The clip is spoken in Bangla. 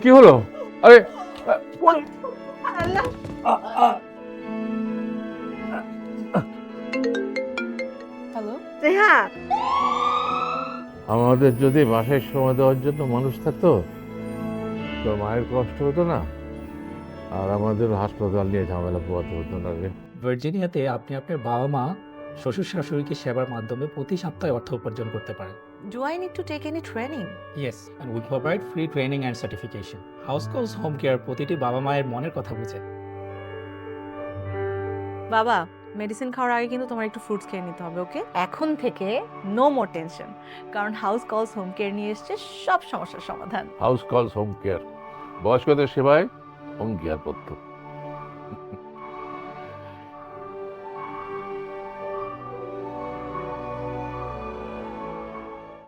কি হলো? আরে হ্যালো, হ্যাঁ, আমাদের যদি বাসায় সময় দেওয়ার জন্য মানুষ থাকতো, তো মায়ের কষ্ট হতো না, আর আমাদের হাসপাতাল নিয়ে ঝামেলা পোয়াতে হতো না রে। ভার্জিনিয়াতে আপনি আপনার বাবা-মা, শ্বশুর-শাশুড়িকে সেবার মাধ্যমে প্রতি সপ্তাহে অর্থ উপার্জন করতে পারেন। Do I need to take any training? Yes, and we provide free training and certification. House calls home care প্রতিটি বাবা-মায়ের মনের কথা বুঝে। বাবা, মেডিসিন খাওয়ার আগে কিন্তু তোমার একটু ফ্রুটস খেয়ে নিতে হবে, ওকে? এখন থেকে নো মোর টেনশন, কারণ হাউস কলস হোম কেয়ার নিয়ে এসছে সব সমস্যার সমাধান। হাউস কলস হোম কেয়ার, বয়স্কদের সেবায় হোম কেয়ার পদ্ধতি।